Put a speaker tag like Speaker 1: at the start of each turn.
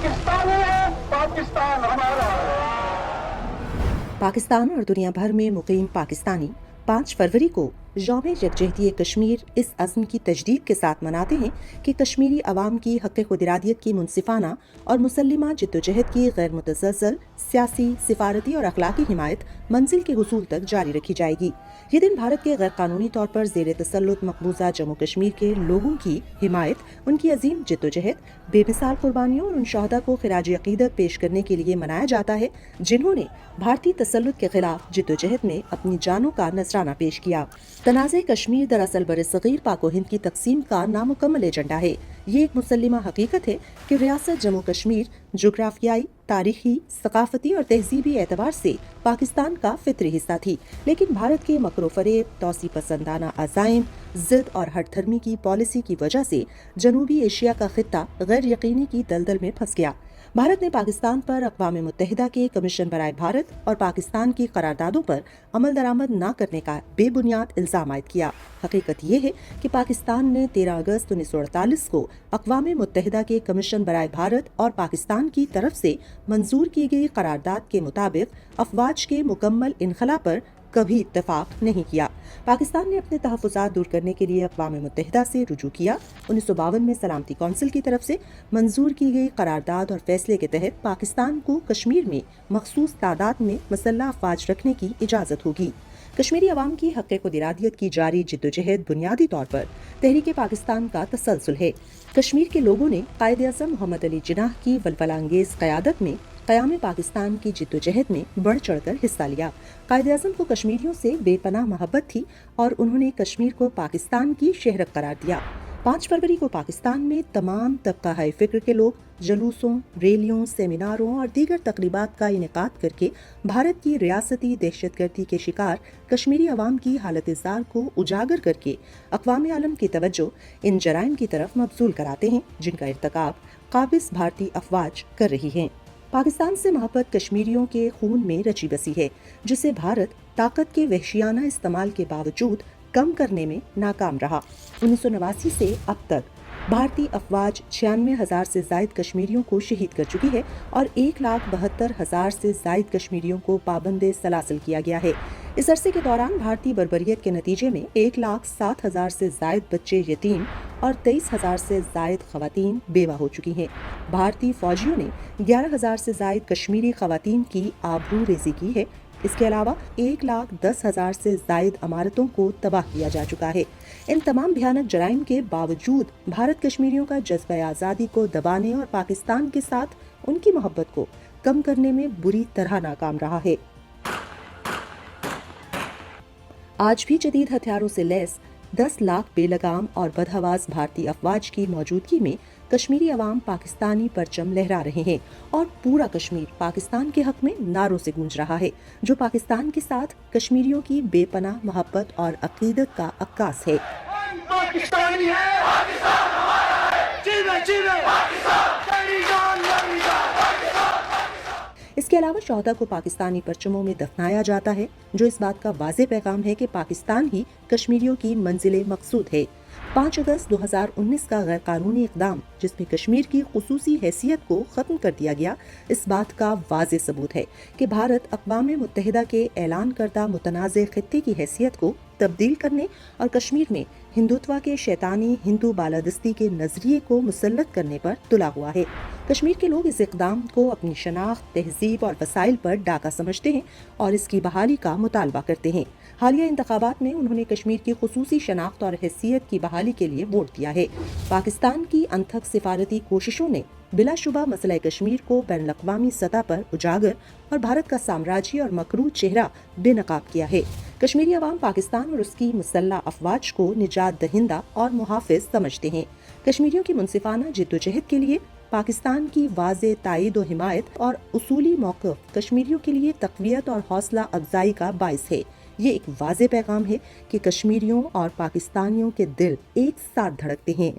Speaker 1: पाकिस्तानी है, पाकिस्तान हमारा है।
Speaker 2: पाकिस्तान और दुनिया भर में मुकीम पाकिस्तानी 5 फरवरी को यौम यकजहती कश्मीर इस अज़्म की तजदीद के साथ मनाते हैं कि कश्मीरी अवाम की हक़ खुदइरादियत की मुनसिफाना और मुसल्लिमा जिद्दोजहद की गैर मुतज़लज़ल सियासी, सिफारती और अखलाकी हिमायत मंजिल के हुसूल तक जारी रखी जाएगी। ये दिन भारत के गैर कानूनी तौर पर ज़ेर तसल्लुत मकबूजा जम्मू कश्मीर के लोगों की हिमायत, उनकी अजीम जिद्दोजहद, बेमिसाल कुर्बानियों और उन शहदा को खिराज अकीदत पेश करने के लिए मनाया जाता है जिन्होंने भारतीय तसल्लुत के खिलाफ जिद्दोजहद में अपनी जानों का नजराना पेश किया। तनाज़े कश्मीर दरअसल बरसग़ीर पाक व हिंद की तकसीम का नामुकम्मल एजेंडा है। ये एक मुसल्लिमा हकीकत है कि रियासत जम्मू कश्मीर जोग्राफियाई, तारीखी, सकाफती और तहजीबी एतबार से पाकिस्तान का फितरी हिस्सा थी, लेकिन भारत के मकरो फरेब, तौसी पसंदाना अज़ाइम, जिद और हठधर्मी की पॉलिसी की वजह से जनूबी एशिया का खित्ता गैर यकीनी की दलदल में फंस गया। भारत ने पाकिस्तान पर अक़वाम मुत्तहिदा के कमीशन बराए भारत और पाकिस्तान की करारदादों पर अमल दरामद न करने का बेबुनियाद इल्ज़ाम आयद किया। हकीकत ये है कि पाकिस्तान ने 13 अगस्त 1948 को अक़वाम मुत्तहिदा के कमीशन बराए भारत और पाकिस्तान की तरफ से मंजूर की गई करारदाद के मुताबिक अफवाज के मुकम्मल इनखला पर कभी इत्तेफाक नहीं किया। पाकिस्तान ने अपने तहफ़्फ़ुज़ात दूर करने के लिए अक़वाम मुत्तहिदा से रुजू किया। 1952 में सलामती कौंसिल की तरफ से मंजूर की गई करारदाद और फैसले के तहत पाकिस्तान को कश्मीर में मखसूस तादाद में मसल्लह अफवाज रखने की इजाज़त होगी। कश्मीरी अवाम की हक़ खुदइरादियत की जारी जिद्दोजहद बुनियादी तौर पर तहरीक पाकिस्तान का तसलसल है। कश्मीर के लोगों ने कायद-ए-आज़म मोहम्मद अली जिन्नाह की वलवला अंगेज़ क़यादत में क़याम पाकिस्तान की जिद्दोजहद में बढ़ चढ़कर हिस्सा लिया। कायद-ए-आज़म को कश्मीरियों से बेपनाह मोहब्बत थी और उन्होंने कश्मीर को पाकिस्तान की शहरक करार दिया। 5 फरवरी को पाकिस्तान में तमाम तबका हाई फिक्र के लोग जलूसों, रैलियों, सेमिनारों और दीगर तकरीबात का इनेकाद करके भारत की रियासती दहशतगर्दी के शिकार कश्मीरी अवाम की हालत ज़ार को उजागर करके अक़वाम आलम की तवज्जो इन जराइम की तरफ मबज़ूल कराते हैं जिनका इर्तिकाब काबिज़ भारतीय अफवाज कर रही हैं। पाकिस्तान से मोहब्बत कश्मीरियों के खून में रची बसी है, जिसे भारत ताकत के वहशियाना इस्तेमाल के बावजूद कम करने में नाकाम रहा। 1989 से अब तक भारतीय अफवाज 96,000 से जायद कश्मीरियों को शहीद कर चुकी है और 1,72,000 से जायद कश्मीरियों को पाबंद सलासिल किया गया है। इस अरसे के दौरान भारतीय बर्बरियत के नतीजे में 1,07,000 से जायद बच्चे यतीम और 23,000 से जायद खवातीन बेवा हो चुकी हैं। भारतीय फौजियों ने 11,000 से जायद कश्मीरी खवातीन की आबरू रेज़ी की है। इसके अलावा 1,10,000 से जायद अमारतों को तबाह किया जा चुका है। इन तमाम भयानक जराइम के बावजूद भारत कश्मीरियों का जज्बा आज़ादी को दबाने और पाकिस्तान के साथ उनकी मोहब्बत को कम करने में बुरी तरह नाकाम रहा है। आज भी जदीद हथियारों से लैस 10 लाख बेलगाम और बदहवास भारतीय अफवाज की मौजूदगी में कश्मीरी अवाम पाकिस्तानी परचम लहरा रहे हैं और पूरा कश्मीर पाकिस्तान के हक में नारों से गूंज रहा है, जो पाकिस्तान के साथ कश्मीरियों की बेपनाह मोहब्बत और अकीदत का अक्कास है।
Speaker 1: पाकिस्तानी है, पाकिस्तान हमारा है, जीवे जीवे पाकिस्तान, तेरी जान मेरी जान, पाकिस्तान।
Speaker 2: इसके अलावा शहदा को पाकिस्तानी परचमों में दफनाया जाता है, जो इस बात का वाज़े पैगाम है कि पाकिस्तान ही कश्मीरियों की मंजिल मकसूद है। 5 अगस्त 2019 का गैर कानूनी इक़दाम, जिसमें कश्मीर की खुसूसी हैसियत को ख़त्म कर दिया गया, इस बात का वाज़े सबूत है कि भारत अक़वाम मुत्तहिदा के ऐलान करदा मुतनाज़े खित्ते की हैसियत को तब्दील करने और कश्मीर में हिंदुत्व के शैतानी हिंदू बालादस्ती के नजरिए को मुसल्लत करने पर तुला हुआ है। कश्मीर के लोग इस इक़दाम को अपनी शनाख्त, तहजीब और वसाइल पर डाका समझते हैं और इसकी बहाली का मुतालबा करते हैं। हालिया इंतखाबात में उन्होंने कश्मीर की खुसूसी शनाख्त और हैसियत की बहाली के लिए वोट दिया है। पाकिस्तान की अनथक सिफारती कोशिशों ने बिलाशुबा मसला कश्मीर को बैनुल अक़वामी सतह पर उजागर और भारत का साम्राज्य और मकरू चेहरा बेनकाब किया है। कश्मीरी अवाम पाकिस्तान और उसकी मुसल्लह अफवाज को निजात दहिंदा और मुहाफिज समझते हैं। कश्मीरियों की मुनसिफाना जिद्दोजहद के लिए पाकिस्तान की वाज़े तायद व हिमायत और उसूली मौक़िफ़ कश्मीरियों के लिए तक़वियत और हौसला अफजाई का बाइस है। ये एक वाज़े पैगाम है कि कश्मीरियों और पाकिस्तानियों के दिल एक साथ धड़कते हैं।